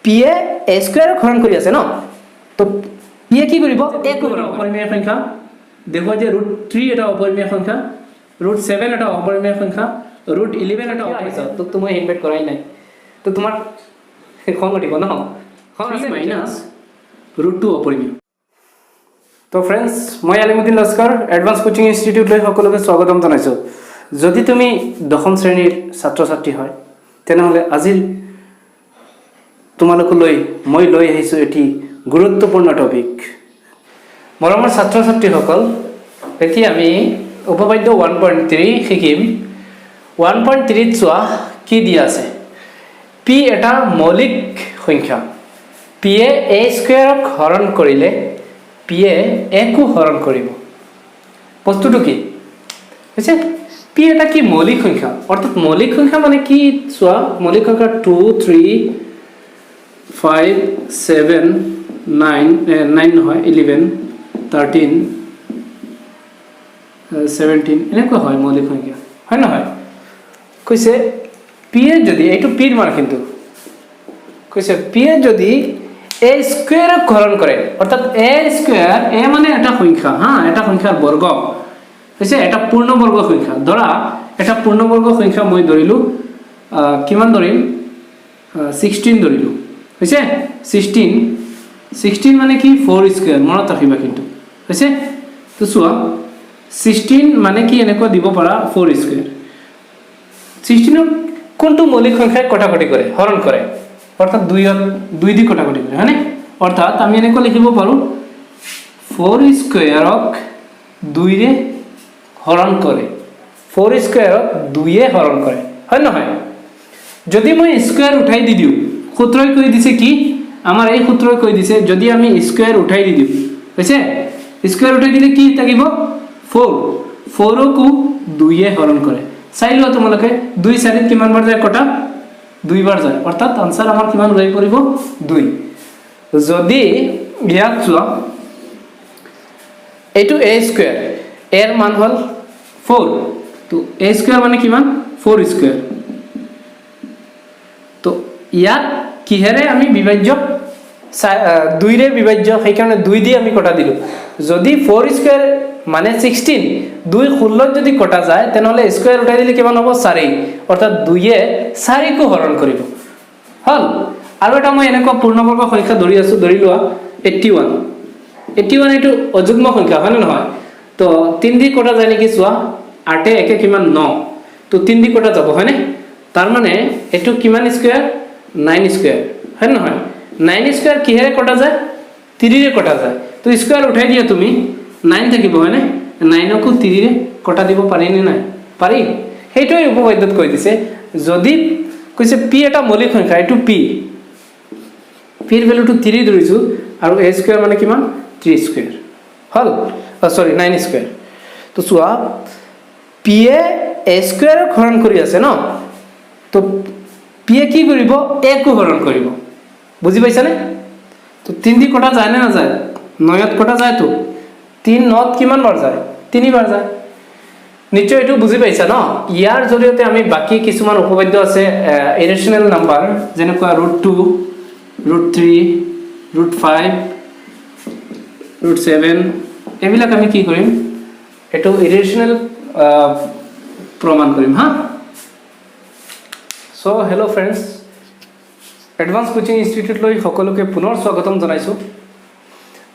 P A square হৰণ কৰি আছে ন তো পি এ কি কৰিব এ অপৰিমেয় সংখ্যা দেখুৱা যে √3 এটা অপৰিমেয় সংখ্যা √7 এটা অপৰিমেয় সংখ্যা √11 এটা অপৰিমেয় তো তুমি ইনভাইট কৰাই নাই তো তোমাৰ খং উঠিব ন খং আছে মাইনাস √2 অপৰিমেয় তো ফ্ৰেন্ডছ মই Alimuddin Laskar advance coaching institute লৈ সকলোকে স্বাগতম জনাইছোঁ যদি তুমি দশম শ্ৰেণীৰ ছাত্ৰ ছাত্ৰী হয় তেনেহ'লে আজিৰ তোমালোকলৈ মই লৈ আহিছোঁ এটি গুৰুত্বপূৰ্ণ টপিক মৰমৰ ছাত্ৰ ছাত্ৰীসকল এতিয়া আমি উপপাদ্য 1.3 শিকিম 1.3 চোৱা কি দিয়া আছে পি এটা মৌলিক সংখ্যা পি এ এ স্কোয়াৰক হৰণ কৰিলে পি এ একো হৰণ কৰিব বস্তুটো কি হৈছে পি এটা কি মৌলিক সংখ্যা অৰ্থাৎ মৌলিক সংখ্যা মানে কি চোৱা মৌলিক সংখ্যা 2 3 5 7 9 নহয় 11 13 17 এনেকুৱা হয় মৌলিক সংখ্যা হয় নহয় কৈছে পি এ যদি এইটো পিৰ মান কিন্তু কৈছে পি এ যদি এ স্কোয়াৰক হৰণ কৰে অৰ্থাৎ এ স্কোয়াৰ এ মানে এটা সংখ্যা হা এটা সংখ্যাৰ বৰ্গ হৈছে এটা পূৰ্ণবৰ্গ সংখ্যা ধৰা এটা পূৰ্ণবৰ্গ সংখ্যা মই ধৰিলোঁ কিমান ধৰিম 16 ধৰিলোঁ হৈছে 16 মানে কি 4 স্কোয়াৰ মনত ৰাখিবা কিন্তু হৈছে তো চোৱা 16 মানে কি এনেকুৱা দিব পাৰা 4 স্কোয়াৰ 16 কোনটো মৌলিক সংখ্যাই কটাকটি কৰে হৰণ কৰে অৰ্থাৎ 2 দি কটাকটি কৰে হয়নে অৰ্থাৎ আমি এনেকৈ লিখিব পাৰোঁ 4 স্কোয়াৰক 2 ৰে হৰণ কৰে 4 স্কোয়াৰক 2 এ হৰণ কৰে হয় নহয় যদি মই স্কোয়াৰ উঠাই দি দিওঁ সূত্ৰই কৈ দিছে কি আমাৰ এই সূত্ৰই কৈ দিছে যদি আমি স্কোয়াৰ উঠাই দি দিওঁ হৈছে স্কোয়াৰ উঠাই দিলে কি থাকিব 4 কো 2 এ হৰণ কৰে চাই লোৱা তোমালোকে 2 4 কিমান বাৰ যায় কটা 2 বাৰ যায় অৰ্থাৎ আনসাৰ আমাৰ কিমান হৈ পৰিব 2 যদি ইয়াত চোৱা এইটো a স্কয়াৰ এৰ মান হল 4 তো a স্কয়াৰ মানে কিমান 4 স্কয়াৰ তো ইয়াত কিহেৰে আমি বিভাজ্য 2 ৰে বিভাজ্য সেই কাৰণে 2 দি আমি কটা দিলো যদি 4 স্কয়াৰ মানে 16 2 16 যদি কটা যায় তেনেহলে স্কয়াৰ উঠাই দিলে কিমান হ'ব 4 অৰ্থাৎ 2 এ 4 কো হৰণ কৰিব হল আৰু এটা মই এনেকুৱা পূৰ্ণবৰ্গ সংখ্যা ধৰি আছো ধৰি লোৱা 81 এটো অযুগ্ম সংখ্যা হয় না নহয় তো 3 দি কটা যায় নেকি চোৱা 8 একে কিমান 9 তো 3 দি কটা যাব হয় না তাৰ মানে এটো কিমান স্কয়াৰ 9 স্কয়াৰ হয় না নহয় 9 স্কয়াৰ কিহেৰে কটা যায় 3 ৰে কটা যায় তো স্কয়াৰ উঠাই দিয়া তুমি 9 থাকিব হয় না 9 কো 3 ৰে কটা দিব পাৰি নে নাই পাৰি হেইটোই উপপাদ্যত কৈ দিছে যদি কৈছে পি এটা মৌলিক সংখ্যা এটো পি পিৰ ভ্যালুটো 3 ধৰিছো আৰু a স্কয়াৰ মানে কিমান 3 স্কয়াৰ হল সৰি 9 স্কয়াৰ তো চোৱা পি এ স্কয়াৰ হৰণ কৰি আছে ন তো পি এ কি কৰিব a কো হৰণ কৰিব বুজি পাইছানে তো 3 দি কটা যায় না যায় 9ত কটা যায় তো 3 9ত কিমান বাৰ যায় 3 বাৰ যায় নিশ্চয় এটো বুজি পাইছা ন ইয়াৰ জৰিয়তে আমি বাকি কিছুমান উপপাদ্য আছে ইৰেশনাল নাম্বাৰ যেনেকুৱা √2 √3 √5 √7 এবিলাক আমি কি কৰিম এটো ইৰেশনাল প্ৰমাণ কৰিম হা so hello friends advance coaching institute লৈ সকলোকে পুনৰ স্বাগতম জনাইছো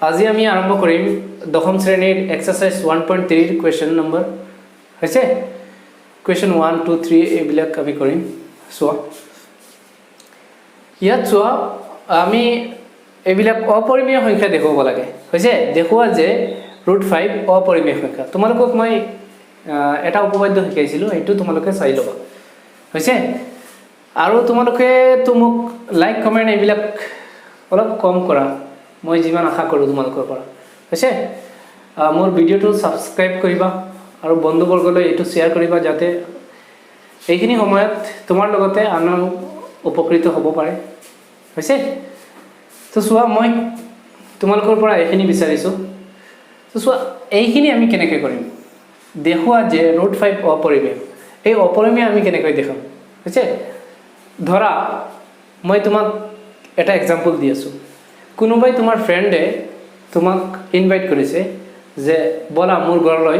আজি আমি আৰম্ভ কৰিম দশম শ্ৰেণীৰ এক্সাৰসাইজ 1.3 ৰ কোৱেশ্চন নম্বৰ হৈছে কোৱেশ্চন 1 2 3 এবিলাক আমি কৰিম চোৱা ইয়াত চোৱা আমি এবিলাক অপৰিমেয় সংখ্যা দেখুৱাব লাগে হৈছে দেখুৱা যে √5 অপৰিমেয় সংখ্যা তোমালোকক মই এটা উপপাদ্য শিকাইছিলো এইটো তোমালোকে চাই লবা হৈছে আৰু তোমালোকে মোক লাইক কমেন্ট এবিলাক অলপ কম কৰা মই যিমান আশা কৰো তোমালোকৰ পৰা হৈছে মোৰ ভিডিওটো সাবস্ক্ৰাইব কৰিবা আৰু বন্ধুবৰ্গলৈ এটো শেয়াৰ কৰিবা যাতে এইখিনি সময়ত তোমাৰ লগতে আন উপকৃত হ'ব পাৰে হৈছে তো চোৱা মই তোমালোকৰ পৰা এইখিনি বিচাৰিছো তো চোৱা এইখিনি আমি কেনেকৈ কৰিম দেখুৱা যে √5 অপৰিমেয় এই অপৰিমেয় আমি কেনেকৈ দেখাম হৈছে ধৰা মই তোমাক এটা এক্সাম্পল দি আছোঁ কোনোবাই তোমাৰ ফ্ৰেণ্ডে তোমাক ইনভাইট কৰিছে যে ব'লা মোৰ ঘৰলৈ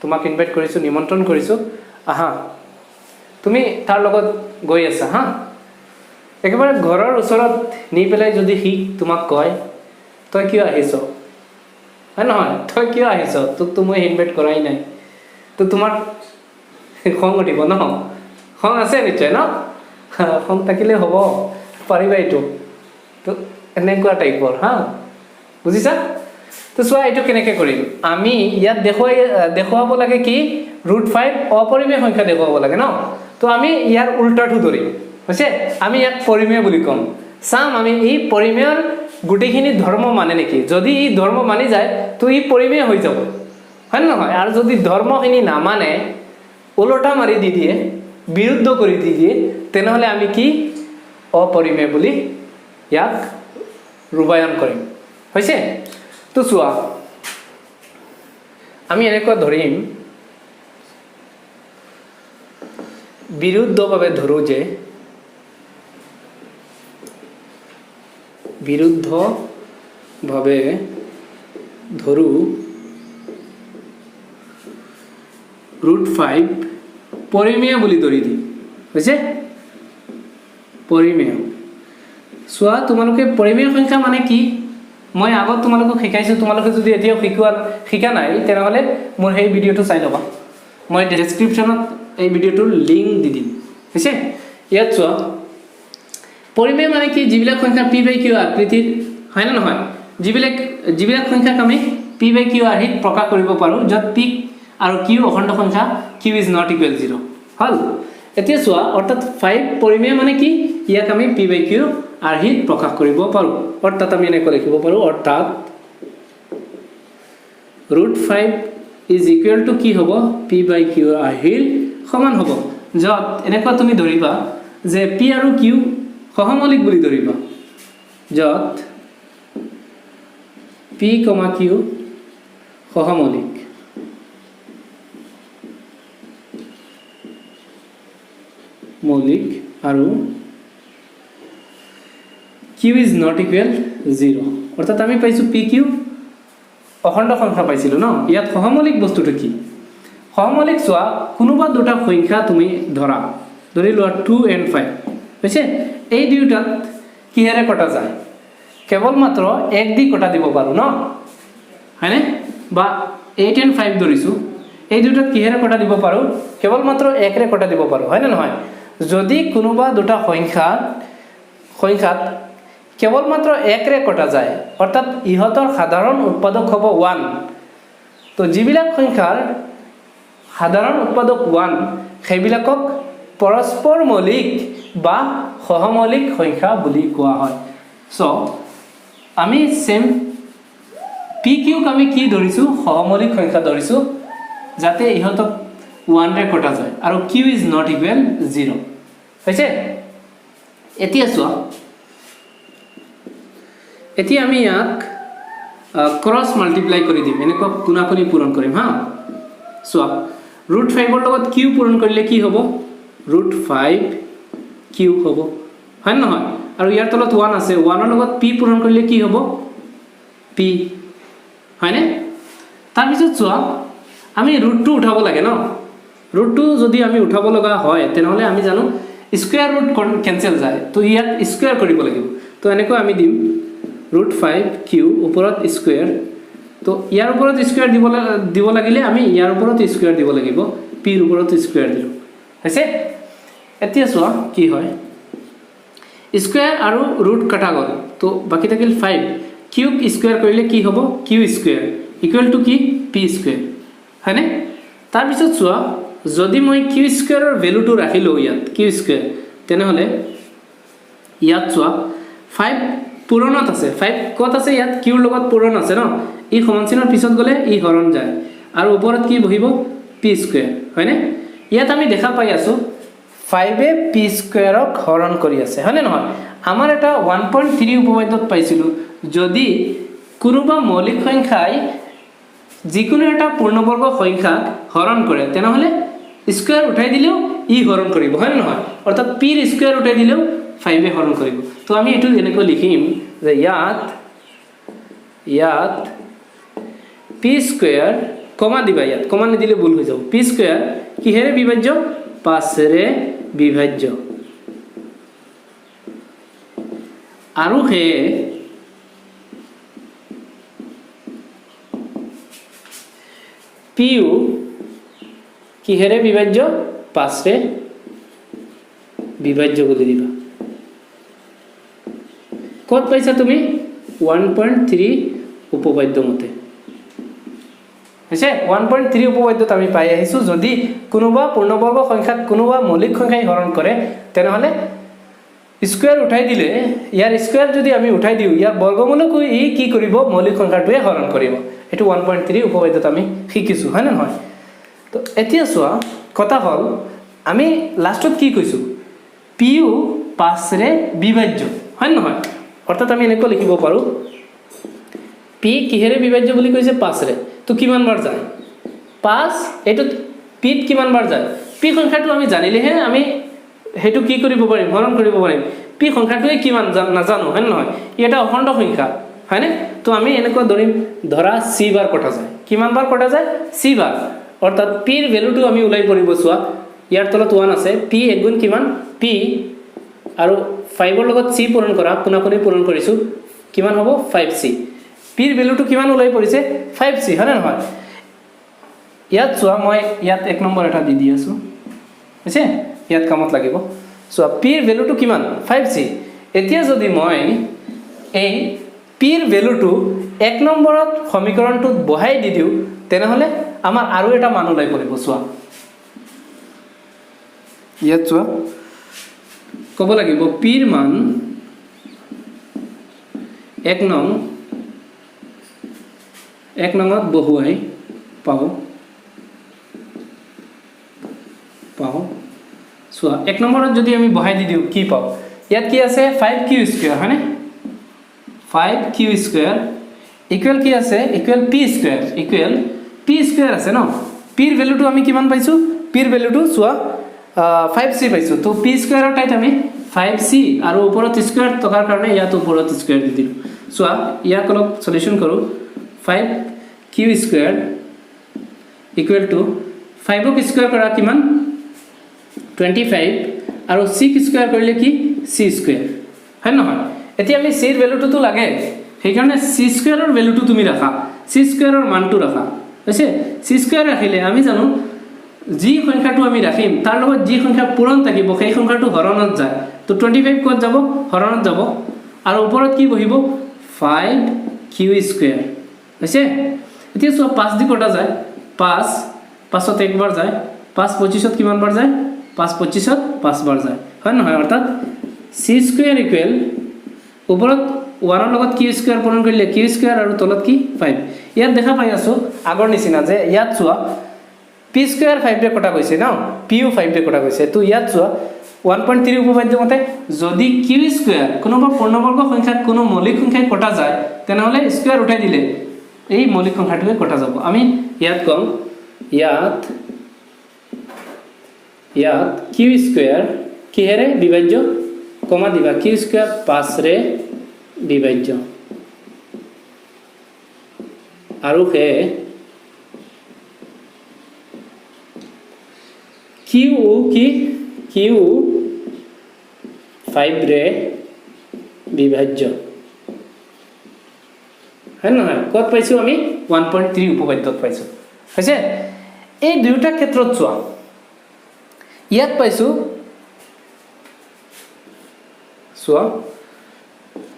তোমাক ইনভাইট কৰিছোঁ নিমন্ত্ৰণ কৰিছোঁ আহা তুমি তাৰ লগত গৈ আছা হা একেবাৰে ঘৰৰ ওচৰত নি পেলাই যদি সি তোমাক কয় তই কিয় আহিছ হয় নহয় তই কিয় আহিছ তোকতো মই ইনভাইট কৰাই নাই তো তোমাৰ খং উঠিব ন খং আছে নিশ্চয় ন খং থাকিলে হ'ব পাৰিবা এইটো তো এনেকুৱা টাইপৰ হা বুজিছা তো চোৱা এইটো কেনেকৈ কৰিম আমি ইয়াত দেখুৱাব লাগে কি √5 অপৰিমেয় সংখ্যা দেখুৱাব লাগে ন তো আমি ইয়াৰ উল্টাটো ধৰিম হৈছে আমি ইয়াক পৰিমেয় বুলি ক'ম চাম আমি এই পৰিমেয়ৰ গোটেইখিনি ধৰ্ম মানে নেকি যদি ই ধৰ্ম মানি যায় তো ই পৰিমেয় হৈ যাব হয় নহয় আৰু যদি ধৰ্মখিনি নামানে ওলোটা মাৰি দি দিয়ে বিৰুদ্ধ কৰি দি দিয়ে তেনেহ'লে আমি কি অপৰিমেয় বুলি ইয়াক ৰূপায়ণ কৰিম হৈছে তো চোৱা আমি এনেকুৱা ধৰিম বিৰুদ্ধভাৱে ধৰোঁ যে বিৰুদ্ধভাৱে ধৰোঁ √5 পৰিমেয় বুলি ধৰি দিম হৈছে পৰিমেয় চোৱা তোমালোকে পৰিমেয় সংখ্যা মানে কি মই আগত তোমালোকক শিকাইছোঁ তোমালোকে যদি এতিয়াও শিকা নাই তেনেহ'লে মোৰ সেই ভিডিঅ'টো চাই ল'বা মই ডেছক্ৰিপশ্যনত এই ভিডিঅ'টোৰ লিংক দি দিম হৈছে ইয়াত চোৱা পৰিমেয় মানে কি যিবিলাক সংখ্যা p/q আকৃতিৰ হয় নে নহয় যিবিলাক সংখ্যাক আমি p/q আৰ্হিত প্ৰকাশ কৰিব পাৰোঁ য'ত p আৰু q অখণ্ড সংখ্যা q ইজ নট ইকুৱেল 0 হ'ল এতিয়া চোৱা অৰ্থাৎ 5 পৰিমেয় মানে কি ইয়াক আমি p/q আৰ্হিত প্ৰকাশ কৰিব পাৰোঁ অৰ্থাৎ আমি এনেকৈ লিখিব পাৰোঁ অৰ্থাৎ √5 ইজ ইকুৱেল টু কি হ'ব p/q আৰ্হিৰ সমান হ'ব য'ত এনেকুৱা তুমি ধৰিবা যে p আৰু q সহমৌলিক বুলি ধৰিবা য'ত p, q সহমৌলিক আৰু q ইজ নট ইকুৱেল 0 অৰ্থাৎ আমি পাইছোঁ pq অখণ্ড সংখ্যা পাইছিলোঁ ন ইয়াত সহমৌলিক বস্তুটো কি সহমৌলিক চোৱা কোনোবা দুটা সংখ্যা তুমি ধৰি লোৱা 2 and 5 হৈছে এই দুয়োটাত কিহেৰে কটা যায় কেৱল মাত্ৰ 1 দি কটা দিব পাৰোঁ ন হয়নে বা 8 and 5 ধৰিছোঁ এই দুয়োটাত কিহেৰে কটা দিব পাৰোঁ কেৱল মাত্ৰ 1 ৰে কটা দিব পাৰোঁ হয়নে নহয় যদি কোনোবা দুটা সংখ্যাত কেৱল মাত্ৰ 1 ৰে কটা যায় অৰ্থাৎ ইহঁতৰ সাধাৰণ উৎপাদক হ'ব 1 তো যিবিলাক সংখ্যাৰ সাধাৰণ উৎপাদক 1 সেইবিলাকক পৰস্পৰ মৌলিক বা সহমৌলিক সংখ্যা বুলি কোৱা হয় সো আমি সেম pq আমি কি ধৰিছোঁ সহমৌলিক সংখ্যা ধৰিছোঁ যাতে ইহঁতক 1 ৰে কটা যায় আৰু q ইজ নট ইকুৱেল 0 হৈছে এতিয়া চোৱা এতিয়া আমি ইয়াক ক্ৰছ মাল্টিপ্লাই কৰি দিম এনেকুৱা কোনাকুনি পূৰণ কৰিম হা চোৱা √5 ৰ লগত q পূৰণ কৰিলে কি হ'ব √5q হ'ব হয় নহয় আৰু ইয়াৰ তলত 1 আছে 1 ৰ লগত p পূৰণ কৰিলে কি হ'ব p হয়নে তাৰপিছত চোৱা আমি √2 উঠাব লাগে ন √2 যদি আমি উঠাব লগা হয় তেনেহ'লে আমি জানো স্কয়াৰ ৰুট কেনসেল যায় তো ইয়াত স্কয়াৰ কৰিব লাগিব তো এনেকৈ আমি দিম √5q ওপৰত স্কয়াৰ তো ইয়াৰ ওপৰত স্কয়াৰ দিব লাগিলে আমি ইয়াৰ ওপৰত স্কয়াৰ দিব লাগিব p ৰ ওপৰত স্কয়াৰ দিলো হৈছে এতিয়া চোৱা কি হয় স্কয়াৰ আৰু ৰুট কাটা গ'ল তো বাকি থাকিল 5 q স্কয়াৰ কৰিলে কি হ'ব q স্কয়াৰ ইকুৱেল টু কি p স্কয়াৰ হয়নে তাৰপিছত চোৱা যদি মই q স্কয়াৰৰ ভ্যালুটো ৰাখিলো ইয়াত q স্কয়াৰ তেনেহলে ইয়াত চোৱা 5 পূৰণত আছে 5 কত আছে ইয়াত q লগত পূৰণ আছে ন ই সমানচিনৰ পিছত গলে ই হৰণ যায় আৰু ওপৰত কি বহিব p স্কয়াৰ হয়নে ইয়াত আমি দেখা পাই আছো 5 এ p স্কয়াৰক হৰণ কৰি আছে হয়নে নহয় আমাৰ এটা 1.3 উপপাদ্যত পাইছিলো যদি কোনোবা মৌলিক সংখ্যাই যিকোনো এটা পূৰ্ণবৰ্গ সংখ্যাক হৰণ কৰে তেনেহলে স্কয়াৰ উঠাই দিলেও ই হৰণ কৰিব হয় নহয় অৰ্থাৎ p ৰ স্কয়াৰ উঠাই দিলেও 5 হৰণ কৰিব তো আমি এটো এনেকৈ লিখিম যে ইয়াত p স্কয়ার কমা দিবা ইয়াত কমা নিদিলে ভুল হৈ যাব p স্কয়ার কিহেৰে বিভাজ্য 5 ৰে বিভাজ্য আৰু হে পিউ কিহেৰে বিভাজ্য 5 ৰে বিভাজ্য বুলি দিবা কত পাইছা তুমি 1.3 উপপাদ্য মতে হৈছে 1.3 উপপাদ্যত আমি পাই আহিছো যদি কোনোবা পূৰ্ণবৰ্গ সংখ্যাক কোনোবা মৌলিক সংখ্যাই হৰণ কৰে তেনেহলে স্কয়াৰ উঠাই দিলে ইয়াৰ স্কয়াৰ যদি আমি উঠাই দিও ইয়াৰ বৰ্গমূলক ই কি কৰিব মৌলিক সংখ্যাটোৱে হৰণ কৰিব এটো 1.3 উপপাদ্যত আমি শিকিছো হয় না নহয় তো এতিয়া চোৱা কথা হল আমি লাষ্টত কি কৈছো পিউ 5 ৰে বিভাজ্য হয় নহয় অৰ্থাৎ আমি এনেকৈ লিখিব পাৰো পি কিহেৰে বিভাজ্য বুলি কৈছে 5 ৰে তো কিমান বাৰ যায় 5 এটো পিত কিমান বাৰ যায় পি সংখ্যাটো আমি জানিলেহে আমি হেতু কি কৰিব পাৰিম হৰণ কৰিব পাৰিম পি সংখ্যাটোৱে কিমান নাজানো হয় নহয় এটা অখণ্ড সংখ্যা হয়নে তো আমি এনেকৈ ধৰা c বাৰ কটা যায় কিমান বাৰ কটা যায় c বাৰ অৰ্থাৎ p ৰ ভ্যালুটো আমি উলাই পৰিব চোৱা ইয়াৰ তলত 1 আছে p এগুণ কিমান p আৰু 5 ৰ লগত c পূৰণ কৰা পুনাপুনি পূৰণ কৰিছো কিমান হ'ব 5c p ৰ ভ্যালুটো কিমান উলাই পৰিছে 5c হয় না নহয় ইয়াত চোৱা মই ইয়াত 1 নম্বৰ এটা দি আছো আছে ইয়াত কামত লাগিব সো p ৰ ভ্যালুটো কিমান 5c এতিয়া যদি মই এই p ৰ ভ্যালুটো 1 নম্বৰত সমীকৰণটোত বহাই দি দিও তেনেহলে আমাৰ আৰু এটা মান ওলাই পৰিব চোৱা ইয়াত চোৱা কব লাগিব p ৰ মান 1 নঙত বহুৱাই পাও চোৱা 1 নম্বৰত যদি আমি বহাই দি দিও কি পাও ইয়াত কি আছে 5q স্কয়াৰ হয়নে 5q স্কয়াৰ ইকুৱেল কি আছে equal p square equal p square আছে ন p ৰ ভ্যালুটো আমি কিমান পাইছো p ৰ ভ্যালুটো চোৱা 5c পাইছো তো p স্কয়াৰৰ ঠাইত আমি 5c আৰু ওপৰত স্কয়াৰ টকাৰ কাৰণে ইয়াত ওপৰত স্কয়াৰ দি দিম চোৱা ইয়াক অলপ সলিউশন কৰো 5q স্কয়াৰ ইকুৱেল টু 5ক স্কয়াৰ কৰা কিমান 25 আৰু c স্কয়াৰ কৰিলে কি c স্কয়াৰ হয় নহয় এতিয়া আমি c ৰ ভ্যালুটো তো লাগে সেই কাৰণে c স্কয়াৰৰ ভ্যালুটো তুমি ৰাখা c স্কয়াৰৰ মানটো ৰাখা আছে c স্কয়াৰ ৰাখিলে আমি জানো যি সংখ্যাটো আমি ৰাখিম তাৰ লগত যি সংখ্যা পূৰণ থাকিব সেই সংখ্যাটো হৰণত যায় তো 25 কত যাব হৰণত যাব আৰু ওপৰত কি বহিব 5q স্কয়াৰ আছে এতিয়া সব 5 দি কটা যায় 5 ত একবাৰ যায় 5 25ত কিমান বাৰ যায় 5 25ত 5 বাৰ যায় হয় নহয় অৰ্থাৎ c স্কয়াৰ ইকুৱেল ওপৰত 1 ৰ লগত q স্কয়াৰ পূৰণ কৰিলে q স্কয়াৰ আৰু তলত কি 5 ইয়াত দেখা পাই আছো আগৰ নিচিনা যে ইয়াত চোৱা p স্কয়াৰ 5 ৰে কটা গৈছে ন pu 5 ৰে কটা গৈছে তো ইয়াত চোৱা 1.3 উপপাদ্য মতে যদি q স্কয়াৰ কোনোবা পূৰ্ণবৰ্গ সংখ্যা কোনো মৌলিক সংখ্যাই কটা যায় তেনেহলে স্কয়াৰ উঠাই দিলে এই মৌলিক সংখ্যাটোৱে কটা যাব আমি ইয়াত কম ইয়াত q স্কয়াৰ কিহেৰে বিভাজ্য কমা দিবা q স্কয়াৰ 5 ৰে বিভাজ্য আৰু হে q কি q 5 ৰে বিভাজ্য হয় নহয় কত পাইছো আমি 1.3 উপপাদ্যত পাইছো হৈছে এই দুটা ক্ষেত্ৰত চোৱা ইয়াত পাইছো চোৱা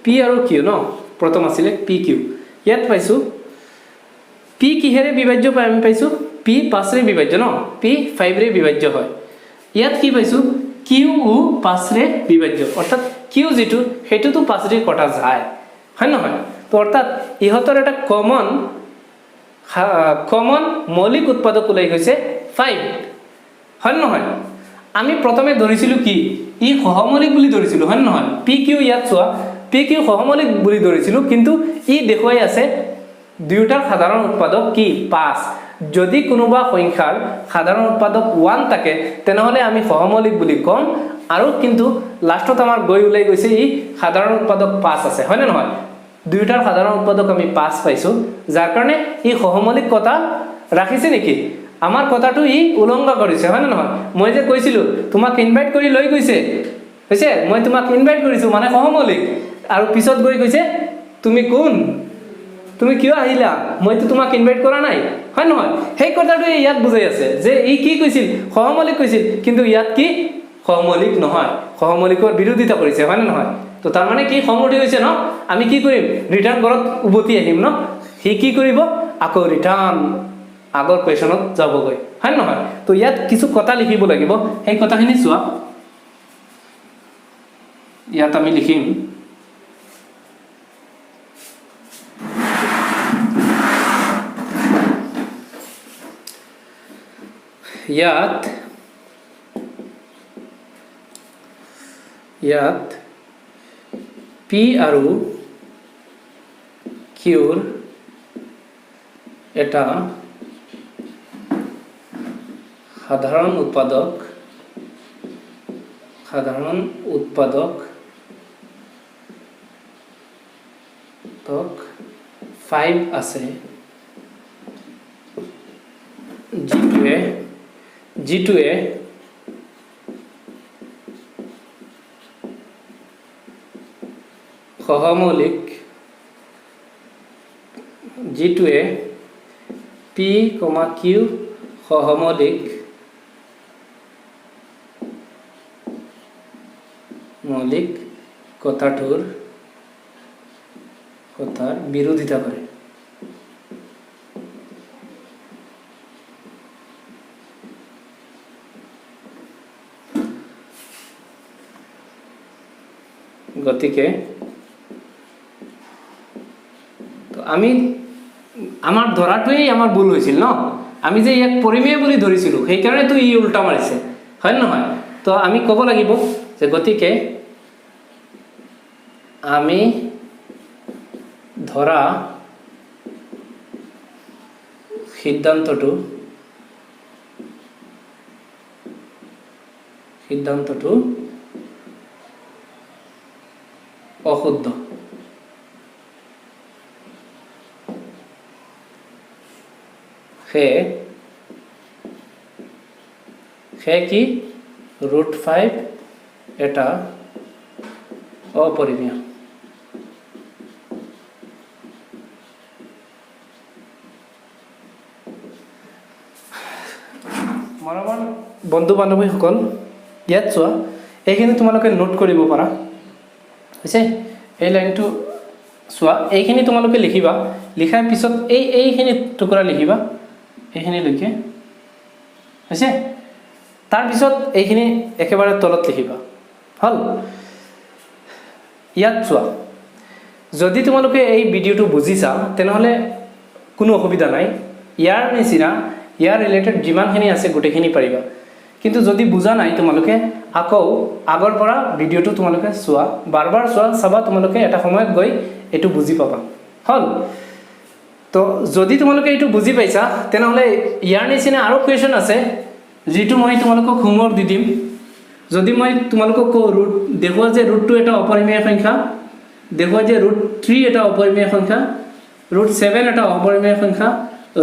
p আৰু q ন প্ৰথম আছিল pq ইয়াত পাইছো p কিহেৰে বিভাজ্য পাই আমি পাইছো p 5 ৰে বিভাজ্য ন p 5 ৰে বিভাজ্য হয় ইয়াত কি পাইছো q 5 ৰে বিভাজ্য অৰ্থাৎ q যেটো হেতুটো 5 ৰে কটা যায় হয় নহয় তো অৰ্থাৎ ইহতৰ এটা কমন মৌলিক উৎপাদক ওলাই গৈছে 5 হয় নহয় আমি প্ৰথমে ধৰিছিলো কি ই সহমৌলিক বুলি ধৰিছিলো হয় নহয় pq ইয়াত চোৱা pq সহমৌলিক বুলি ধৰিছিলো কিন্তু ই দেখুৱাই আছে দুইটাৰ সাধাৰণ উৎপাদক কি 5 যদি কোনোবা সংখ্যাৰ সাধাৰণ উৎপাদক 1 থাকে তেনেহলে আমি সহমৌলিক বুলি কম আৰু কিন্তু লাষ্টত আমাৰ গৈ ওলাই গৈছে ই সাধাৰণ উৎপাদক 5 আছে হয় না নহয় দুইটাৰ সাধাৰণ উৎপাদক আমি 5 পাইছো যাৰ কাৰণে ই সহমৌলিক কথা ৰাখিছে নেকি আমাৰ কথাটো ই উলংঘ কৰিছে হয় না নহয় মই যে কৈছিলো তোমাক ইনভাইট কৰি লৈ গৈছে হৈছে মই তোমাক ইনভাইট কৰিছো মানে সহমৌলিক আৰু পিছত গৈ কৈছে তুমি কোন তুমি কিয় আহিলা মইতো তোমাক ইনভাইট কৰা নাই হয় নহয় সেই কথাটো ইয়াত বুজাই আছে যে ই কি কৈছিল সহমৌলিক কৈছিল কিন্তু ইয়াত কি সহমৌলিক নহয় সহমৌলিকৰ বিৰোধিতা কৰিছে হয় না নহয় তো তাৰ মানে কি খংউঠি গৈছে ন আমি কি কৰিম ৰিটাৰ্ণ ঘৰত উভতি আহিম ন হি কি কৰিব আকৌ ৰিটাৰ্ণ আগৰ কোৱেশ্যনত যাবগৈ হয় নহয় তো ইয়াত কিছু কথা লিখিব লাগিব সেই কথাখিনি চোৱা ইয়াত আমি লিখিম ইয়াত P আৰু Qৰ এটা সাধাৰণ উৎপাদক 5 আছে যিটোৱে সহমৌলিক P, Q সহমৌলিক কথাৰ বিৰোধিতা কৰে গতিকে তো আমি আমাৰ ধৰাটোই আমাৰ ভুল হৈছিল ন আমি যে ইয়াক পৰিমেয় বুলি ধৰিছিলো সেই কাৰণে তো ই উল্টা মাৰিছে হয় নহয় তো আমি ক'ব লাগিব যে গতিকে আমি ধৰা সিদ্ধান্তটো অশুদ্ধ সে কি √5 এটা অপৰিমেয় মৰমৰ বন্ধু বান্ধৱীসকল ইয়াত চোৱা এইখিনি তোমালোকে নোট কৰিব পাৰা হৈছে এই লাইনটো চোৱা এইখিনি তোমালোকে লিখিবা লিখাৰ পিছত এইখিনি টুকুৰা লিখিবা এইখিনিলৈকে হৈছে তাৰপিছত এইখিনি একেবাৰে তলত লিখিবা হল ইয়াত চোৱা যদি তোমালোকে এই ভিডিঅ'টো বুজিছা তেনেহ'লে কোনো অসুবিধা নাই ইয়াৰ নিচিনা ইয়াৰ ৰিলেটেড যিমানখিনি আছে গোটেইখিনি পাৰিবা কিন্তু যদি বুজা নাই তোমালোকে আকৌ আগৰ পৰা ভিডিঅ'টো তোমালোকে চোৱা বাৰবাৰ চোৱা চাবা তোমালোকে এটা সময়ত গৈ এটো বুজি পাবা হল তো যদি তোমালোকে এটো বুজি পাইছা তেনেহ'লে ইয়াৰ নিচিনা আৰু কোৱেশ্যন আছে যেটো মই তোমালোকক হোমৱৰ্ক দি দিম যদি মই তোমালোকক ৰুট দেখুৱা যে √2 এটা অপৰিমেয় সংখ্যা দেখুৱা যে √3 এটা অপৰিমেয় সংখ্যা √7 এটা অপৰিমেয় সংখ্যা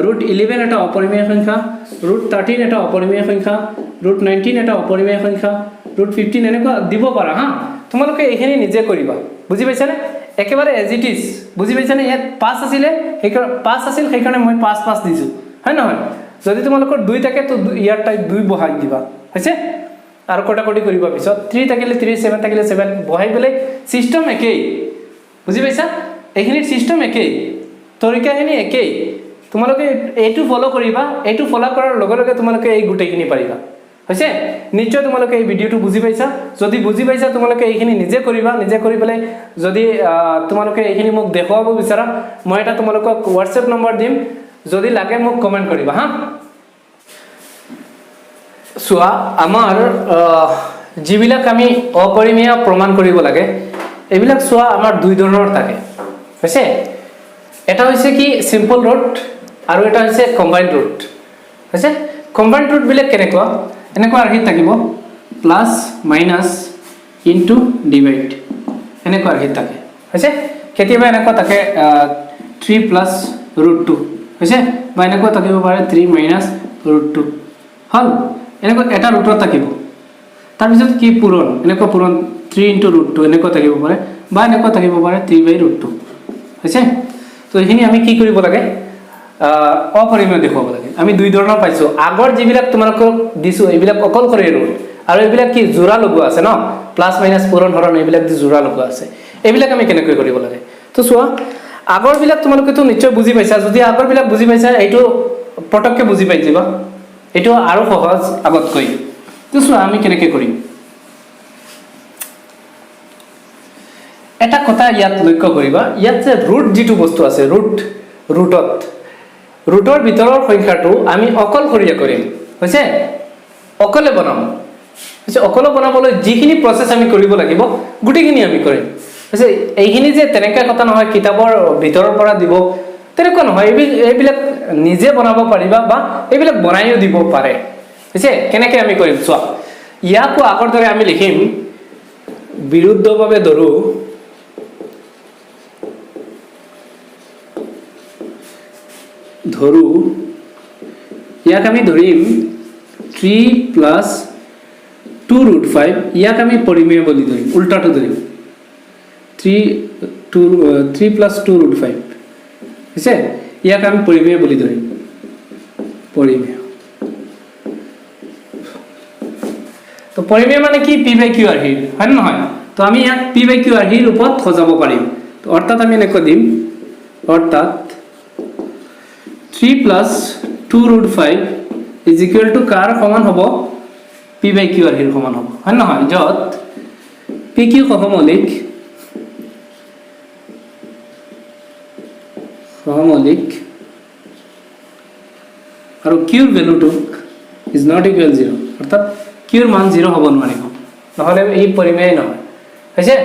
√11 এটা অপৰিমেয় সংখ্যা √13 এটা অপৰিমেয় সংখ্যা √19 এটা অপৰিমেয় সংখ্যা √15 এনেকুৱা দিব পাৰা হা তোমালোকে এইখিনি নিজে কৰিবা বুজি পাইছানে একেবাৰে এজ ইট ইজ বুজি পাইছানে ইয়াত 5 আছিল সেইকাৰণে মই 5 দিছো হয় নহয় যদি তোমালোকৰ 2 থাকে তো ইয়াৰ টাইপ 2 বহাই দিবা হৈছে আৰু কটাকটি কৰিবা পিছত 3 থাকিলে 3 7 থাকিলে 7 বহাই গলে সিস্টেম একেই বুজি পাইছা এইখিনি সিস্টেম একেই তৰিকাখিনি একেই তোমালোকে এইটো ফলো কৰিবা এইটো ফলো কৰাৰ লগে লগে তোমালোকে এই গুটেইখিনি পাৰিবা হৈছে নিশ্চয় তোমালোকে এই ভিডিঅ'টো বুজি পাইছা যদি বুজি পাইছা তোমালোকে এইখিনি নিজে কৰিবা নিজে কৰি পেলাই যদি তোমালোকে এইখিনি মোক দেখুৱাব বিচাৰা মই এটা তোমালোকক WhatsApp নম্বৰ দিম যদি লাগে মোক কমেন্ট কৰিবা হা সোয়া আমাৰ যিবিলাক আমি অপৰিমেয় প্ৰমাণ কৰিব লাগে এইবিলাক সোয়া আমাৰ দুই ধৰণৰ থাকে হৈছে এটা হৈছে কি সিম্পল ৰুট আৰু এটা হৈছে কম্বাইন্ড ৰুট হৈছে কম্বাইন্ড ৰুট বিলে কেনেকুৱা এনেকুৱা আহি থাকিব প্লাছ মাইনাছ ইনটু ডিভাইড এনেকুৱা আৰ্হিত থাকে হৈছে কেতিয়াবা এনেকুৱা থাকে 3 প্লাছ √2 হৈছে বা এনেকুৱা থাকিব পাৰে 3 মাইনাছ √2 হল এনেকুৱা এটা ৰুটত থাকিব তাৰপিছত কি পূৰণ এনেকুৱা পূৰণ 3 ইনটু √2 এনেকুৱা থাকিব পাৰে বা এনেকুৱা থাকিব পাৰে 3/√2 হৈছে তো এইখিনি আমি কি কৰিব লাগে অপৰিমেয় দেখুৱাব লাগে আমি দুই ধৰণৰ পাইছো আগৰ যিবিলাক তোমালোকক দিছো এইবিলাক অকলশৰে ৰুট আৰু এইবিলাক কি জোৰা লগোৱা আছে ন প্লাছ মাইনাছ পূৰণ হৰণ এইবিলাক দি জোৰা লগোৱা আছে এইবিলাক আমি কেনেকৈ কৰিব লাগে তো চোৱা আগৰবিলাক তোমালোকেতো নিশ্চয় বুজি পাইছা যদি আগৰবিলাক বুজি পাইছা এইটো পটককে বুজি পাই যাবা এইটো আৰু সহজ আগতকৈ তো চোৱা আমি কেনেকৈ কৰিম এটা কথা ইয়াত লক্ষ্য কৰিবা ইয়াত যে ৰুট যিটো বস্তু আছে ৰুটৰ ভিতৰৰ সংখ্যাটো আমি অকলশৰীয়া কৰিম হৈছে অকলে বনাম হৈছে অকলে বনাবলৈ যিখিনি প্ৰচেছ আমি কৰিব লাগিব গুটিখিনি আমি কৰিম হৈছে এইখিনি যে তেনেকা কথা নহয় কিতাপৰ ভিতৰৰ পৰা দিব তেনেকুৱা নহয় এইবিলাক নিজে বনাব পাৰিবা বা এইবিলাক বনাইও দিব পাৰে হৈছে কেনেকৈ আমি কৰিম চোৱা ইয়াকো আগৰ দৰে আমি লিখিম বিৰুদ্ধভাৱে ধৰু ইয়াক আমি ধৰিম 3 প্লাছ 2√5 ইয়াক আমি পৰিমেয় বুলি ধৰিম উল্টাটো ধৰিম 3 প্লাছ 2√5 হৈছে ইয়াক আমি পৰিমেয় বুলি ধৰিম পৰিমেয় তো পৰিমেয় মানে কি p/q আৰ্হিৰ হয় নহয় তো আমি ইয়াক p/q আৰ্হিৰ ওপৰত সজাব পাৰিম তো অৰ্থাৎ আমি এনেকৈ দিম অৰ্থাৎ 3 প্লাছ 2√5 ইজ ইকুৱেল টু কাৰ সমান হ'ব p/q আৰ্হিৰ সমান হ'ব হয় নহয় য'ত pq সহমৌলিক আৰু q ভ্যালুটো ইজ নট ইকুৱেল 0 অৰ্থাৎ q ৰ মান 0 হ'ব নোৱাৰিব নহলে এই পৰিমেয় নহয় হৈছে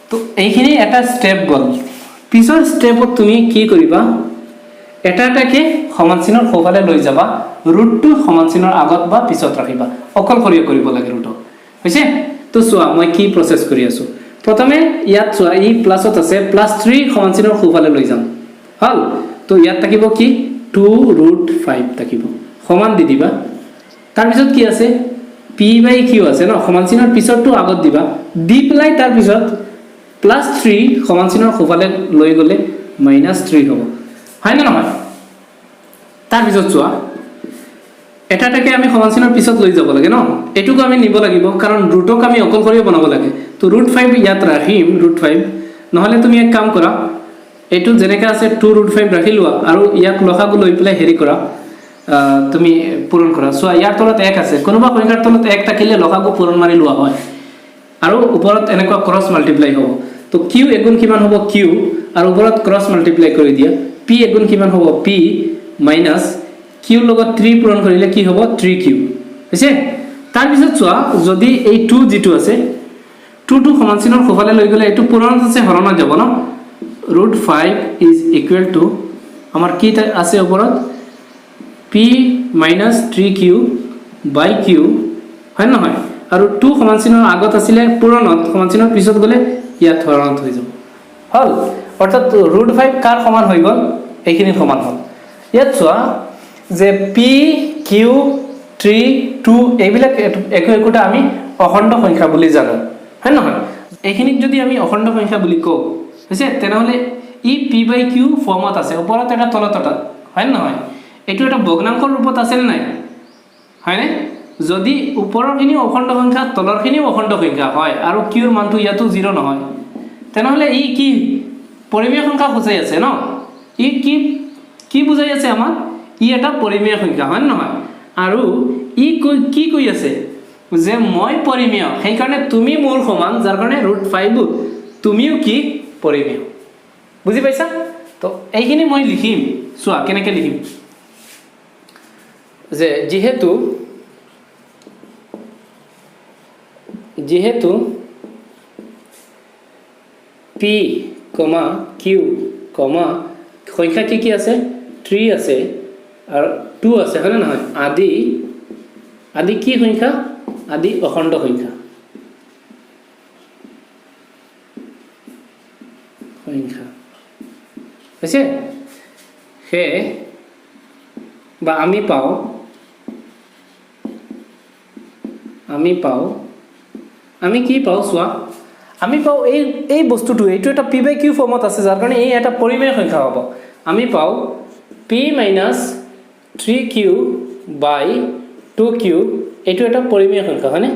তো এইখিনি এটা স্টেপ গল পিছৰ স্টেপত তুমি কি কৰিবা এটা এটাকে সমান চিনৰ সোঁফালে লৈ যাবা ৰুটটো সমান চিনৰ আগত বা পিছত ৰাখিবা অকলশৰীয়া কৰিব লাগে ৰুটক হৈছে তো চোৱা মই কি প্ৰচেছ কৰি আছো প্ৰথমে ইয়াত চোৱা ই প্লাছত আছে +3 সমান চিনৰ সোঁফালে লৈ যাম হল তো ইয়াত থাকিব কি 2√5 থাকিব সমান দি দিবা তাৰ পিছত কি আছে p/q আছে ন সমান চিনৰ পিছৰটো আগত দিবা দি পেলাই তাৰ পিছত +3 সমান চিনৰ সোঁফালে লৈ গলে -3 হ'ব হয় না নহয় তাৰ পিছত চোৱা এটা এটাকে আমি সমান চিনৰ পিছত লৈ যাব লাগে ন এটুকু আমি নিব লাগিব কাৰণ ৰুটক আমি অকলশৰীয়া বনাব লাগে তো √5 ইয়াত ৰাখিম √5 নহলে তুমি এক কাম কৰা এটু যেনেকা আছে 2√5 ৰাখি লোৱা আৰু ইয়াক লসাগু লৈ পেলাই হেৰি কৰা তুমি পূৰণ কৰা চোৱা ইয়াৰ তলত 1 আছে কোনোবা সংখ্যাৰ তলত 1 থাকিলে লসাগু পূৰণ মাৰি লোৱা হয় আৰু ওপৰত এনেকুৱা ক্ৰছ মাল্টিপ্লাই হ'ব তো q এগুণ কিমান হ'ব q আৰু ওপৰত ক্ৰছ মাল্টিপ্লাই কৰি দিয়া p এগুণ কিমান হ'ব p মাইনাস q লগত 3 পূৰণ কৰিলে কি হ'ব 3q হৈছে তাৰ পিছত চোৱা যদি এই 2 যিটো আছে 2 টো সমান চিনৰ সোঁফালে লৈ গলে এটো পূৰণ আছে হৰণত যাব ন √5 ইজ ইকুৱেল টু আমাৰ কি আছে ওপৰত p মাইনাস 3q বাই q হয় নহয় আৰু 2 সমান চিনৰ আগত আছিল পূৰণত সমান চিনৰ পিছত গলে ইয়াত হৰণত হৈ যাব হল অৰ্থাৎ √5 কাৰ সমান হৈ গল এইখিনি সমান হল ইয়াত চোৱা যে p q 3 2 এইবিলাক একোটা আমি অখণ্ড সংখ্যা বুলি জানো হয় নহয় এইখিনিক যদি আমি অখণ্ড সংখ্যা বুলি কও হৈছে তেনেহলে ই p/q ফৰ্মত আছে ওপৰত এটা তলত এটা হয় নহয় এটো এটা ভগ্নাংকৰ ৰূপত আছে নাই হয় নে যদি ওপৰৰখিনি অখণ্ড সংখ্যা তলৰখিনি অখণ্ড সংখ্যা হয় আৰু q ৰ মানটো ইয়াতো 0 নহয় তেনেহলে ই কি পৰিমেয় সংখ্যা বুজাই আছে ন ই কি বুজাই আছে আমাৰ ই এটা পৰিমেয় সংখ্যা হয় নহয় আৰু ই কি কৈ আছে যে মই পৰিমেয় সেই কাৰণে তুমি মোৰ সমান যাৰ কাৰণে √5 তুমিও কি পৰিমেয় বুজি পাইছা তো এইখিনি মই লিখিম চোৱা কেনেকৈ লিখিম যে যেহেতু p, q, সংখ্যা কি আছে 3 আছে আৰু 2 আছে হয় না নহয় আদি কি সংখ্যা আদি অখণ্ড সংখ্যা হৈছে হে বা আমি পাও আমি কি পাও চোৱা আমি পাও এই বস্তুটো এইটো এটা p / q ফৰ্মত আছে যাৰ কাৰণে এই এটা পৰিমেয় সংখ্যা হ'ব আমি পাও p - 3q / 2q এইটো এটা পৰিমেয় সংখ্যা হয়নে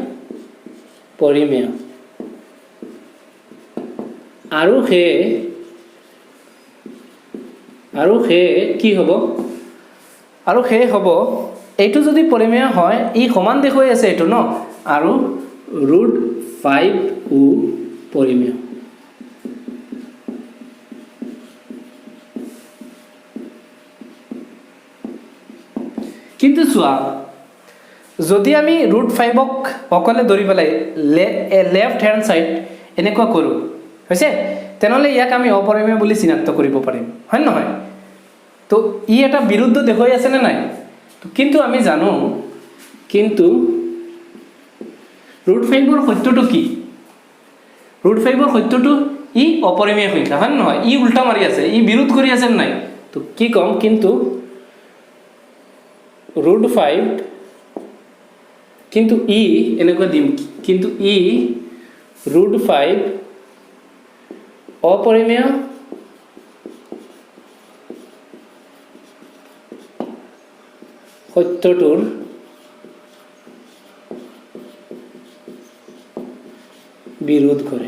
পৰিমেয় আৰু হে কি হ'ব আৰু হে হ'ব এইটো যদি পৰিমেয় হয় ই সমান দেখুৱাই আছে এইটো ন আৰু √5 ও পৰিমেয় কিন্তু চোৱা যদি আমি √5ক অকলে ধৰি পেলাই লেফট হ্যান্ড সাইড এনেকুৱা কৰো হৈছে তেনেহলে ইয়াক আমি অপৰিমেয় বুলি চিনাক্ত কৰিব পাৰিম হয় নহয় তো ই এটা বিৰুদ্ধ দেখুৱাই আছে নে নাই কিন্তু আমি জানো কিন্তু √5ৰ সত্যটো কি √5ৰ সত্যটো ই অপৰিমেয় সংখ্যা হয় নহয় ই উল্টা মাৰি আছে ই বিৰোধ কৰি আছে নাই তো কি কম কিন্তু √5 কিন্তু ই এনেকুৱা দিম কিন্তু ই √5 অপৰিমেয় সত্যটোৰ বিৰোধ কৰে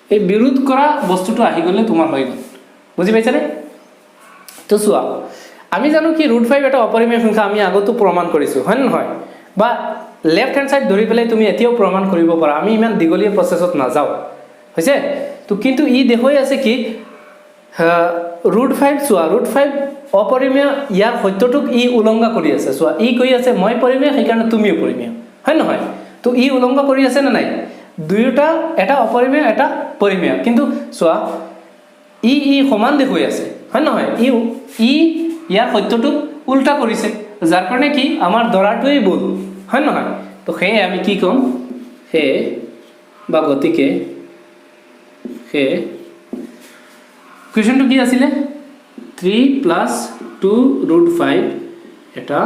এই বিৰোধ কৰা বস্তুটো আহি গলে তোমাৰ হৈ গল বুজি পাইছানে তো চোৱা আমি জানো কি √5 এটা অপৰিমেয় সংখ্যা আমি আগতো প্ৰমাণ কৰিছো হয় নহয় বা লেফট হ্যান্ড সাইড ধৰি পেলাই তুমি এতিয়াও প্ৰমাণ কৰিব পাৰা আমি ইমান দিগলীয়া প্ৰসেছত নাযাও হৈছে তো কিন্তু ই দেখুৱাই আছে কি √5 চোৱা √5 অপৰিমেয় ইয়াৰ সত্যটোক ই উলংঘা কৰি আছে চোৱা ই কৈ আছে মই পৰিমেয় সেইকাৰণে তুমিও পৰিমেয় হয় নহয় তো ই উলংঘা কৰি আছে না নাই দুয়োটা এটা অপৰিমেয় এটা পৰিমেয় কিন্তু চোৱা ই সমান দেখুৱাই আছে হয় নহয় ই ইয়াৰ সত্যটোক উল্টা কৰিছে যাৰ কাৰণে কি আমাৰ ধৰাটোই ভুল হয় নহয় তো হে আমি কি কম হে বা গতিকে হে কোৱেশ্চনটো কি আছিলে 3 + 2√5 এটা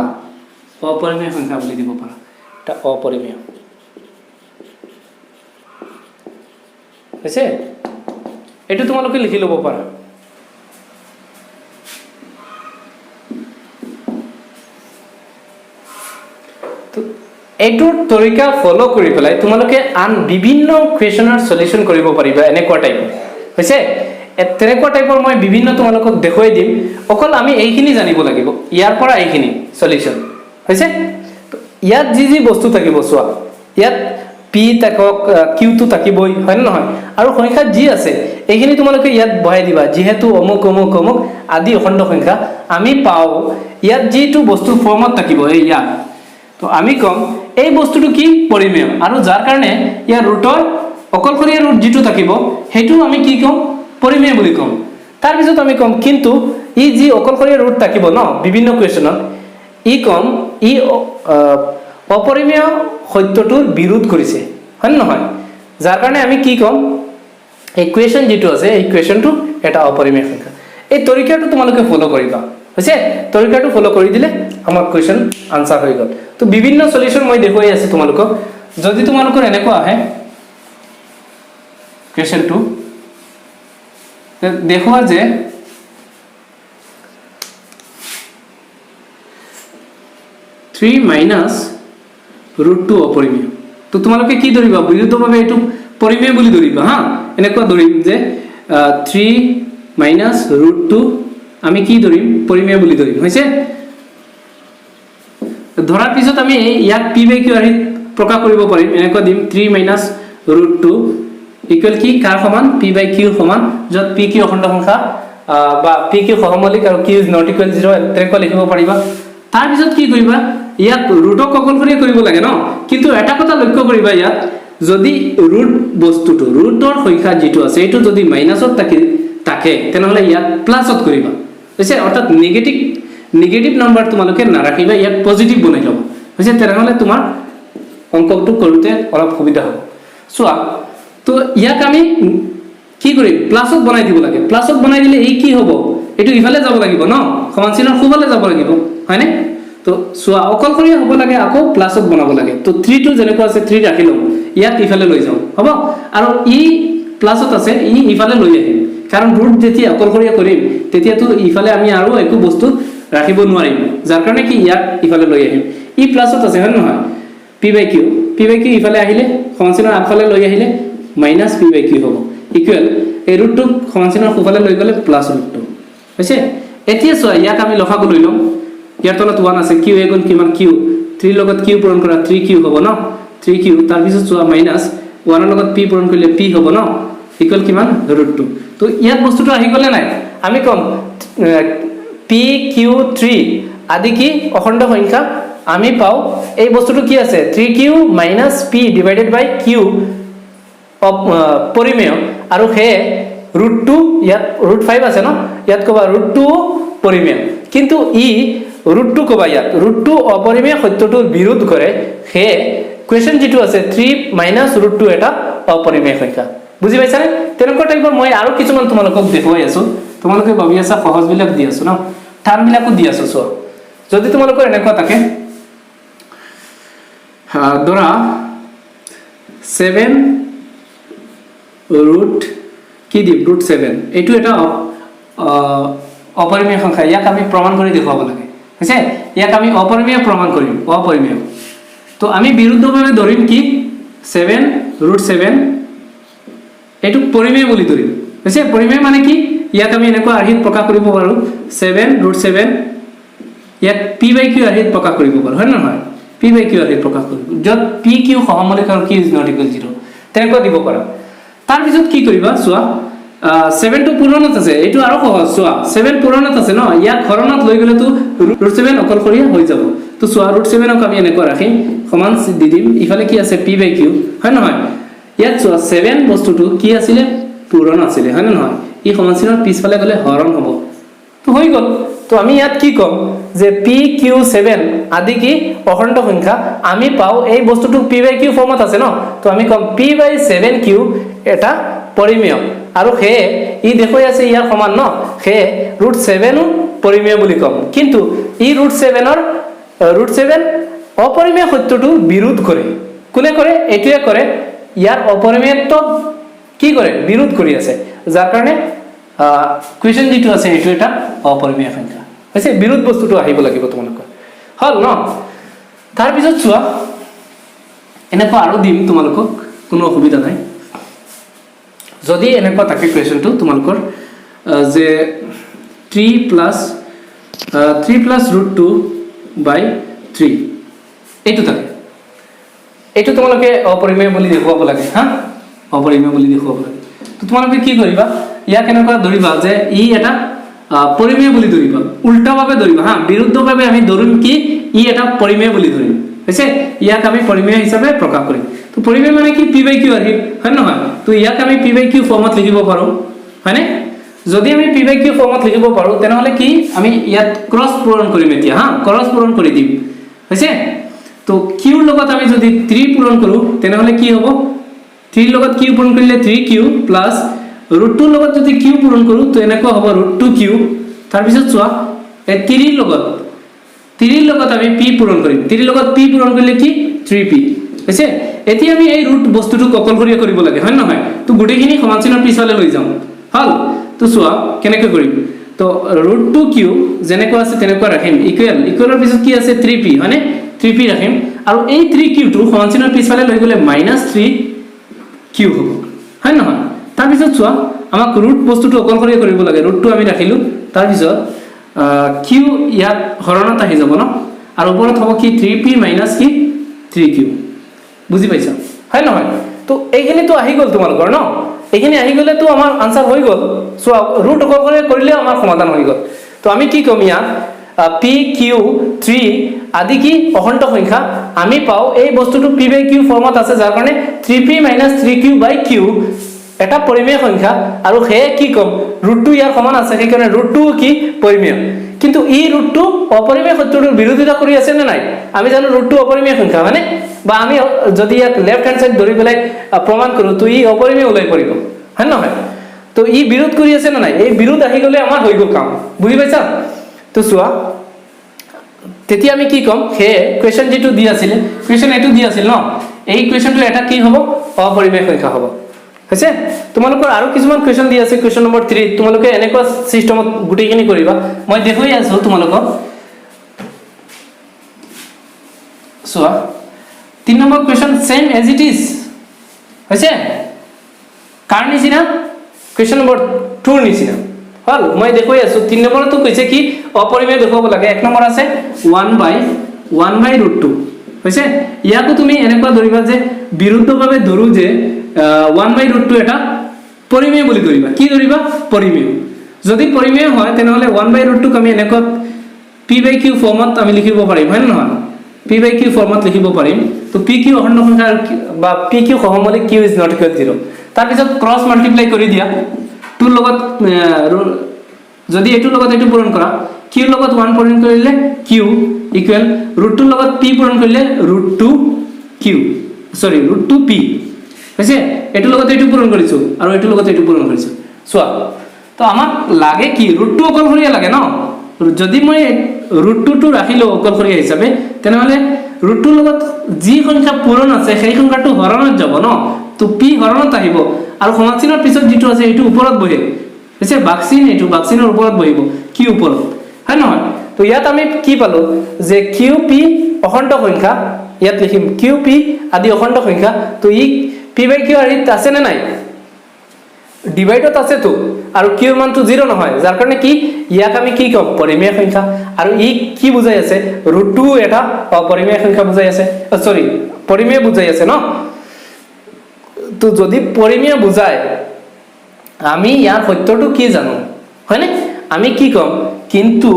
অপৰিমেয় সংখ্যা বুলি দিব পাৰা এটা অপৰিমেয় হৈছে এটো তোমালোকে লিখি লব পাৰা তো এইটোৰ তৰিকা ফলো কৰি পেলাই তোমালোকে আন বিভিন্ন কোৱেশ্চনৰ সলিউশন কৰিব পাৰিবা এনেকুৱা টাইপ হৈছে তেনেকুৱা টাইপৰ মই বিভিন্ন তোমালোকক দেখুৱাই দিম অকল আমি এইখিনি জানিব লাগিব ইয়াৰ পৰা এইখিনি সলিউশন হৈছে ইয়াত যি বস্তু থাকিব চোৱা ইয়াত p তাকক q তো থাকিবই হয় নহয় আৰু সংখ্যা যি আছে এইখিনি তোমালোকে ইয়াত বহাই দিবা যেহেতু অমুক অমুক অমুক আদি অখণ্ড সংখ্যা আমি পাও ইয়াত যিটো বস্তু ফৰ্মত থাকিব এই ইয়াত তো আমি কম এই বস্তুটো কি পৰিমেয় আৰু যাৰ কাৰণে ইয়াৰ ৰুটৰ অকলশৰীয়া ৰুট যিটো থাকিব হেতু আমি কি কম পৰিমেয় বুলি কম তাৰ পিছত আমি কম কিন্তু ই যি অকলশৰীয়া ৰুট থাকিব ন বিভিন্ন কোৱেশ্চনত ই কম ই অপৰিমেয় সত্যটোৰ বিৰোধ কৰিছে হয় নহয় যাৰ কাৰণে আমি কি কম এই কোৱেশ্চন যেটো আছে এই কোৱেশ্চনটো এটা অপৰিমেয় সংখ্যা এই তৰিকাটো তোমালোকে ফলো কৰিবা হৈছে তৰিকাটো ফলো কৰি দিলে আমাৰ কোৱেশ্চন আনসাৰ হৈ গল তো বিভিন্ন সলিউশন মই দেখুৱাই আছে তোমালোকক যদি তোমালোকৰ এনেকুৱা আহে কোৱেশ্চনটো দেখুৱা যে 3 - √2 অপৰিমেয় তো তোমালোকে কি ধৰিবা বিৰুদ্ধভাৱে এটো পৰিমেয় বুলি ধৰিবা হা এনেকুৱা ধৰিম যে 3 - √2 আমি কি ধৰিম পৰিমেয় বুলি ধৰিম হৈছে ধৰাৰ পিছত আমি ইয়াক p/q আহি প্ৰকাশ কৰিব পাৰিম এনেকুৱা দিম 3 - √2 ইকুৱেল কি কাৰ সমান p/q সমান যত p/q অখণ্ড সংখ্যা বা p/q সহমৌলিক আৰু q is not equal 0 তেনেকুৱা লিখিব পাৰিবা তাৰ পিছত কি কৰিবা ইয়াক ৰুটক অকলশৰীয়া কৰিব লাগে ন কিন্তু এটা কথা লক্ষ্য কৰিবা ইয়াত যদি ৰুট বস্তুটো ৰুটৰ সংখ্যা যেটো আছে এটো যদি মাইনাসত থাকে তেনেহলে ইয়াক প্লাসত কৰিবা হৈছে অৰ্থাৎ নিগেটিভ নাম্বাৰ তোমালোকে নাৰাখিবা, ইয়াক পজিটিভ বনাই ল'বা হৈছে, তেনেহ'লে তোমাৰ অংকটো কৰোঁতে অলপ সুবিধা হ'ব। চোৱা, তো ইয়াক আমি কি কৰিম, প্লাছত বনাই দিব লাগে। প্লাছত বনাই দিলে এই কি হ'ব, এইটো ইফালে যাব লাগিব ন, সমান চিনৰ সোঁফালে যাব লাগিব হয়নে। তো চোৱা, অকলশৰীয়া হ'ব লাগে, আকৌ প্লাছত বনাব লাগে। তো 3টো যেনেকুৱা আছে 3 ৰাখি লওঁ, ইয়াক ইফালে লৈ যাওঁ হ'ব, আৰু ই প্লাছত আছে, ই ইফালে লৈ আহিম, কাৰণ ৰুট যেতিয়া অকলশৰীয়া কৰিম তেতিয়াতো ইফালে আমি আৰু একো বস্তু ৰাখিব নোৱাৰিম, যাৰ কাৰণে কি ইয়াক ইফালে লৈ আহিম। ই প্লাছত আছে হয় নহয়, p/q ইফালে আহিলে সমান চিনৰ আগফালে লৈ আহিলে মাইনাছ p/q হ'ব, ইকুৱেল এই ৰুটটোক সমান চিনৰ সোঁফালে লৈ গ'লে প্লাছ ৰুটটো হৈছে। এতিয়া চোৱা, ইয়াক আমি লসাগু লৈ ল'ম, ইয়াৰ তলত 1 আছে, q এগুণ কিমান q, 3 লগত q পূৰণ কৰা 3q হ'ব ন, 3q, তাৰপিছত চোৱা মাইনাছ 1 লগত p পূৰণ কৰিলে p হ'ব ন, ইকুৱেল কিমান √2। তো ইয়াত বস্তুটো আহি গ'লে নাই, আমি ক'ম pq3 আদি কি অখণ্ড সংখ্যা, আমি পাওঁ এই বস্তুটো কি আছে 3q মাইনাছ p ডিভাইডেড বাই q পৰিমেয়, আৰু সেয়ে √2 ইয়াত √5 আছে ন, ইয়াত ক'বা √2 পৰিমেয়, কিন্তু ই √2 ক'বা, ইয়াত √2 অপৰিমেয় সত্যটোৰ বিৰোধ কৰে, সেয়ে কুৱেশ্যন যিটো আছে 3 মাইনাছ √2 এটা অপৰিমেয় সংখ্যা। বুজি পাইছানে? তেনেকুৱা টাইপৰ মই আৰু কিছুমান তোমালোকক দেখুৱাই আছো, তোমালোকে ভাবি আছা সহজবিলাক দি আছো ন, টানবিলাকো দি আছো। চোৱা, যদি তোমালোকৰ এনেকুৱা থাকে ধৰা 7 ৰুট কি দিম √7, এইটো এটা অপৰিমেয় সংখ্যা, ইয়াক আমি প্ৰমাণ কৰি দেখুৱাব লাগে হৈছে, ইয়াক আমি অপৰিমেয় প্ৰমাণ কৰিম, অপৰিমেয়। তো আমি বিৰুদ্ধভাৱে ধৰিম কি 7 √7, এইটো পৰিমেয় বুলি ধৰিম হৈছে। পৰিমেয় মানে কি, ইয়াক আমি এনেকুৱা আৰ্হিত প্ৰকাশ কৰিব পাৰোঁ 7 √7, ইয়াক p/q আৰ্হিত প্ৰকাশ কৰিব পাৰোঁ হয় নে নহয়, p/q আৰ্হিত প্ৰকাশ কৰিব, য'ত pq সহমূলিক আৰু q ≠ 0 তেনেকুৱা দিব পাৰা। তাৰপিছত কি কৰিবা চোৱা, 7টো পূৰণত আছে, এইটো আৰু সহজ। চোৱা 7 পূৰণত আছে ন, ইয়াক হৰণত লৈ গ'লেতো √7 অকলশৰীয়া হৈ যাব। তো চোৱা √7ক আমি এনেকুৱা ৰাখিম, সমান দি দিম, ইফালে কি আছে p/q হয় নহয়। ইয়াত চোৱা 7 বস্তুটো কি আছিলে, পূৰণ আছিলে হয় নে নহয়, ই সমান চিনৰ পিছফালে গ'লে হৰণ হ'ব, তো হৈ গ'ল। তো আমি ইয়াত কি ক'ম যে pq7 আদি কি অখণ্ড সংখ্যা, আমি পাওঁ এই বস্তুটো p/q ফৰ্মত আছে ন, তো আমি ক'ম p/7q এটা পৰিমেয়, আৰু সেয়ে ই দেখুৱাই আছে ইয়াৰ সমান ন, সেয়ে √7ও পৰিমেয় বুলি ক'ম, কিন্তু ই √7 অপৰিমেয় সত্যটো বিৰোধ কৰে। কোনে কৰে, এইটোৱে কৰে, ইয়াৰ অপৰিমেয়ত্ব কি কৰে, বিৰোধ কৰি আছে, যাৰ কাৰণে কুৱেশ্যন যিটো আছে এইটো এটা অপৰিমেয় সংখ্যা হৈছে, বিৰোধ বস্তুটো আহিব লাগিব তোমালোকৰ, হ'ল ন। তাৰপিছত চোৱা, এনেকুৱা আৰু দিম তোমালোকক, কোনো অসুবিধা নাই। যদি এনেকুৱা থাকে কুৱেশ্যনটো তোমালোকৰ যে 3 প্লাছ √2/3 এইটো থাকে, এইটো তোমালোকে অপৰিমেয় বুলি দেখুৱাব লাগে হা, অপৰিমেয় বুলি দেখুৱাব লাগে। তো তোমালোকে কি কৰিবা, ইয়াক এনেকুৱা ধৰিবা যে ই এটা পৰিমেয় বুলি ধৰিবা, উল্টাভাৱে ধৰিবা হা, বিৰুদ্ধভাৱে আমি ধৰিম কি ই এটা পৰিমেয় বুলি ধৰিম হৈছে, ইয়াক আমি পৰিমেয় হিচাপে প্ৰকাশ কৰিম। তো পৰিমেয় মানে কি p/q আহিল হয় নহয়, তো ইয়াক আমি p/q ফৰ্মত লিখিব পাৰোঁ হয়নে। যদি আমি p/q ফৰ্মত লিখিব পাৰোঁ তেনেহ'লে কি আমি ইয়াত ক্ৰছ পূৰণ কৰিম, এতিয়া হা ক্ৰছ পূৰণ কৰি দিম হৈছে। তো q লগত আমি যদি 3 পূৰণ কৰোঁ তেনেহ'লে কি হ'ব, 3 লগত q পূৰণ কৰিলে 3q প্লাছ √2 লগত যদি q পূৰণ কৰোঁ তো এনেকুৱা হ'ব √2q। তাৰপিছত চোৱা এই 3 লগত আমি p পূৰণ কৰিম, 3 লগত p পূৰণ কৰিলে কি 3p হৈছে। এতিয়া আমি এই ৰুট বস্তুটোক অকলশৰীয়া কৰিব লাগে হয় নহয়, তো গোটেইখিনি সমান চিনৰ পিছফালে লৈ যাওঁ হ'ল। তো চোৱা কেনেকৈ কৰিম, তো √2q যেনেকুৱা আছে তেনেকুৱা ৰাখিম, ইকুৱেলৰ পিছত কি আছে 3p হয়নে, 3p ৰাখিম, আৰু এই 3qটো সমান চিনৰ পিছফালে লৈ গ'লে -3q হ'ব হয় নহয়। তাৰপিছত চোৱা আমাক ৰুট বস্তুটো অকলশৰীয়া কৰিব লাগে, ৰুটটো আমি ৰাখিলোঁ, তাৰপিছত q ইয়াত হৰণত আহি যাব ন, আৰু ওপৰত হ'ব কি 3p মাইনাছ কি 3q। বুজি পাইছা হয় নহয়। তো এইখিনিতো আহি গ'ল তোমালোকৰ ন, এইখিনি আহি গ'লেতো আমাৰ আনসাৰ হৈ গ'ল। চোৱা ৰুট অকলশৰীয়া কৰিলে আমাৰ সমাধান হৈ গ'ল। তো আমি কি ক'ম ইয়াত pq3 আদি কি অখণ্ড সংখ্যা, আমি পাওঁ এই বস্তুটো p/q ফৰ্মত আছে, যাৰ কাৰণে 3p মাইনাছ 3q/q এটা পৰিমেয় সংখ্যা, আৰু সেয়ে কি ক'ম √2 ইয়াৰ সমান আছে, সেইকাৰণে √2 কি পৰিমেয়। কিন্তু ই ৰুটটো অপৰিমেয় সত্যটোৰ বিৰোধিতা কৰি আছে নে নাই আমি জানো ৰুটটো অপৰিমেয় সংখ্যা হয়নে বা আমি যদি ইয়াক লেফট হ্যান্ড সাইড ধৰি পেলাই প্ৰমাণ কৰো তো ই অপৰিমেয় ওলাই পৰিব হয় নহয় তো ই বিৰোধ কৰি আছে নে নাই এই বিৰোধ আহি গলে আমাৰ হৈ গল কাম বুজি পাইছা তো চোৱা তেতিয়া আমি কি কম হে কোৱেশ্চন যেটো দি আছিল কোৱেশ্চন এটো দি আছিল ন এই কোৱেশ্চনটো এটা কি হ'ব অপৰিমেয় সংখ্যা হ'ব হৈছে তোমালোকৰ আৰু কিছুমান কোৱেশ্চন দি আছে কোৱেশ্চন নম্বৰ 3 তোমালোকে এনেকুৱা সিস্টেমত গুটেইখিনি কৰিবা মই দেখুৱাই আছো তোমালোকক চোৱা 3 number question same as it is হৈছে কাৰ নিচিনা কোৱেশ্চন নম্বৰ 2 নিচিনা হল মই দেখুৱাই আছো 3 নম্বৰটো কৈছে কি অপৰিমেয় দেখুৱাব লাগে 1 নম্বৰ আছে 1/√2 হৈছে ইয়াকো তুমি এনেকুৱা ধৰিবা যে বিৰুদ্ধভাৱে ধৰু যে 1/√2 এটা পৰিমেয় বুলি ধৰিবা কি ধৰিবা পৰিমেয় যদি পৰিমেয় হয় তেনেহলে 1/√2 আমি এনেকুৱা p/q ফৰ্মত আমি লিখিব পাৰিম হয় নহয় p/q ফৰ্মত লিখিব পাৰিম তো pq অখণ্ড সংখ্যা বা pq সহমূলক q is not equal 0 তাৰ পিছত ক্ৰস মাল্টিপ্লাই কৰি দিয়া টুৰ লগত যদি এটুৰ লগত এটু পূৰণ কৰা q ৰ লগত 1 পূৰণ কৰিলে q ইকুৱেল √2 লগত p পূৰণ কৰিলে √2q সৰি √2p হৈছে এটুৰ লগত এটু পূৰণ কৰিছো আৰু এটুৰ লগত এটু পূৰণ কৰিছো চোৱা তো আমাক লাগে কি √2 অকলশৰীয়া লাগে ন যদি মই √2 টো ৰাখিলো অকলশৰীয়া হিচাপে তেনেহলে √2 লগত যি সংখ্যা পূৰণ আছে সেই সংখ্যাটো হৰণত যাব ন তো p হৰণত আহিব আৰু সমাচিনৰ পিছত যেটো আছে এটো ওপৰত বহে হৈছে বাক্সিন এটো বাক্সিনৰ ওপৰত বহিব কি ওপৰত হয় নহয় তো ইয়াত আমি কি পালো যে qp অখণ্ড সংখ্যা ইয়াত লিখিম qp আদি অখণ্ড সংখ্যা তো ই p/q আৰিত আছে নে নাই ডিভাইডত আছে তো আৰু q ৰ মানটো 0 নহয় যাৰ কাৰণে কি ইয়াক আমি কি কম পৰিমেয় সংখ্যা আৰু ই কি বুজাই আছে √2 এটা অপৰিমেয় সংখ্যা বুজাই আছে সৰি পৰিমেয় বুজাই আছে ন তো যদি পৰিমেয় বুজায় আমি ইয়াৰ সত্যটো কি জানো হয়নে আমি কি কম কিন্তু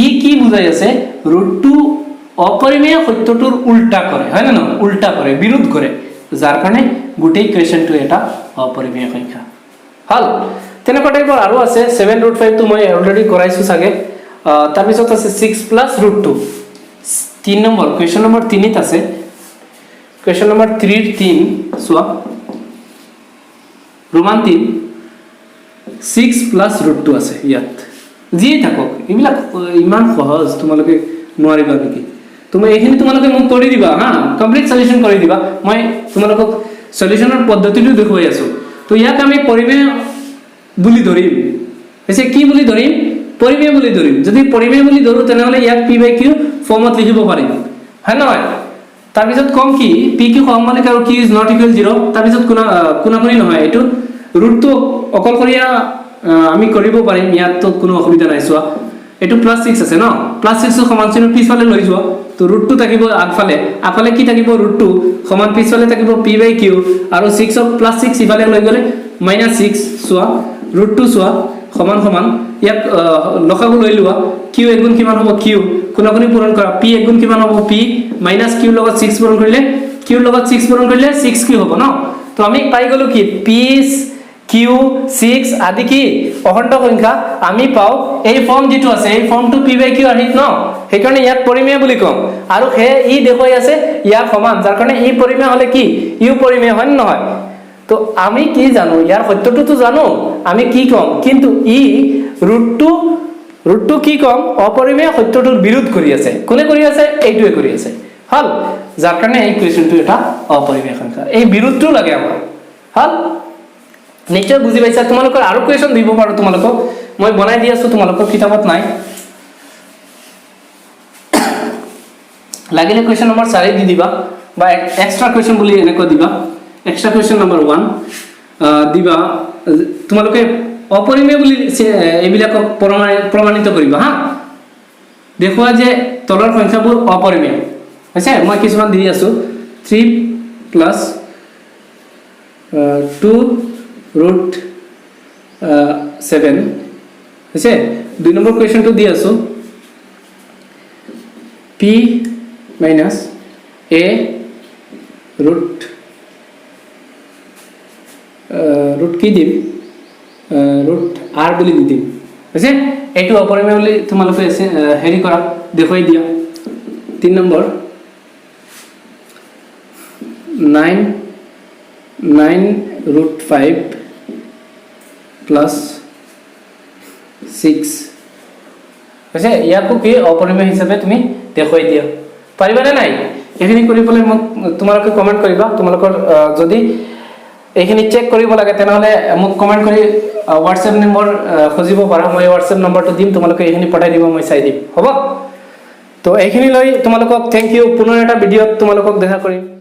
ই কি বুজাই আছে √2 অপৰিমেয় সত্যটোৰ উল্টা কৰে হয় না উল্টা কৰে বিৰোধ কৰে যাৰ কাৰণে গোটেই কোৱেশ্চনটো এটা অপৰিমেয় সংখ্যা হল তেনেকুৱা টাইপৰ আৰু আছে 7√5 টো মই অলৰেডি কৰাইছো সাগে তাৰ পিছত আছে 6 + √2 3 নম্বৰ কোৱেশ্চন নম্বৰ 3 ত আছে কোৱেশ্চন নম্বৰ 3 ৰ 3 সোৱা ৰোমান 3 6 + √2 আছে ইয়াত যি থাকক ইবিলাক ইমান সহজ তোমালোকে নোৱাৰিবা নেকি তুমি এইখিনি তোমালোকে মোক কৰি দিবা হা কমপ্লিট সলিউশন কৰি দিবা মই তোমালোকক সলিউশনৰ পদ্ধতিটো দেখুৱাই আছো তো ইয়াক আমি পৰিমেয় বুলি ধৰিম এসে কি বুলি ধৰিম পৰিমেয় বুলি ধৰিম যদি পৰিমেয় বুলি ধৰো তেনেহলে ইয়াক p/q ফৰ্মত লিখিব পাৰিম হয় নহয় তাৰ পিছত কম কি pq সহমূলক আৰু q is not equal 0 তাৰ পিছত কোনাকুনি নহয় এটো √2 অকলশৰীয়া আমি কৰিব পাৰিম ইয়াত তো কোনো অসুবিধা নাই চোৱা এটো +6 আছে ন +6 সমানচিন পিছফালে লৈ যোৱা তো √2 থাকিব আগফালে কি থাকিব √2 সমান পিছফালে থাকিব p/q আৰু 6 ক +6 ইফালে লৈ গলে -6 চোৱা √2 চোৱা সমান ইয়াক লখাগু লৈ লোৱা q এগুণ কিমান হ'ব q কোনগুণি পূৰণ কৰা p এগুণ কিমান হ'ব p - q লগত 6 পূৰণ কৰিলে q লগত 6 পূৰণ কৰিলে 6q হ'ব ন তো আমি পাই গলো কি p q 6 আদি কি অখণ্ড সংখ্যা আমি পাও এই ফৰ্ম যেটো আছে এই ফৰ্মটো p/q আহিত ন সেই কাৰণে ইয়াক পৰিমেয় বুলি কম আৰু হে ই দেখুৱাই আছে ইয়াৰ সমান যাৰ কাৰণে ই পৰিমেয় হলে কি ইউ পৰিমেয় হয় নহয় তো আমি কি জানো ইয়াৰ সত্যটো তো জানো আমি কি কম কিন্তু ই √2 কি কম অপৰিমেয় সত্যটোৰ বিৰোধ কৰি আছে কোনে কৰি আছে এইটোৱে কৰি আছে হল যাৰ কাৰণে এই কোৱেশ্চনটো এটা অপৰিমেয় সংখ্যা এই বিৰোধটো লাগে আমাৰ হল নিশ্চয় বুজি পাইছা তোমালোকৰ আৰু কোৱেশ্চন দিব পাৰো তোমালোকক মই বনাই দি আছো তোমালোকৰ কিতাপত নাই লাগিলে কোৱেশ্চন নম্বৰ 4 দি দিবা বা এক্সট্ৰা কোৱেশ্চন বুলি এনেকৈ দিবা এক্সট্ৰা কোৱেশ্চন নম্বৰ 1 দিবা তোমালোকে অপৰিমেয় বুলি এইবিলাক প্ৰমাণিত কৰিবা হা দেখুৱা যে তলৰ সংখ্যাবোৰ অপৰিমেয় হৈছে মই কিছুমান দি আছো 3 + 2√7 হৈছে 2 নম্বৰ কোৱেশ্চনটো দি আছো p - a √, কি দিম √r বুলি দিম হৈছে এইটো অপৰিমেয় বুলি তোমালোকে হেৰি কৰা দেখুৱাই দিয়া 3 নম্বৰ 9 √5 + 6 হৈছে ইয়াকো কি অপৰিমেয় হিচাপে তুমি দেখুৱাই দিয়া পাৰিবানে নাই এইখিনি কৰিবলৈ মোক তোমালোকে কমেন্ট কৰিবা তোমালোকৰ যদি এইখিনি চেক কৰিব লাগে তেনেহলে মোক কমেন্ট কৰি WhatsApp নম্বৰ খুজিব পাৰা মই WhatsApp নম্বৰটো দিম তোমালোকে এইখিনি পঠাই দিব মই চাই দিম হ'ব তো এইখিনি লৈ তোমালোকক থ্যাংক ইউ পুনৰ এটা ভিডিঅত তোমালোকক দেখা কৰিম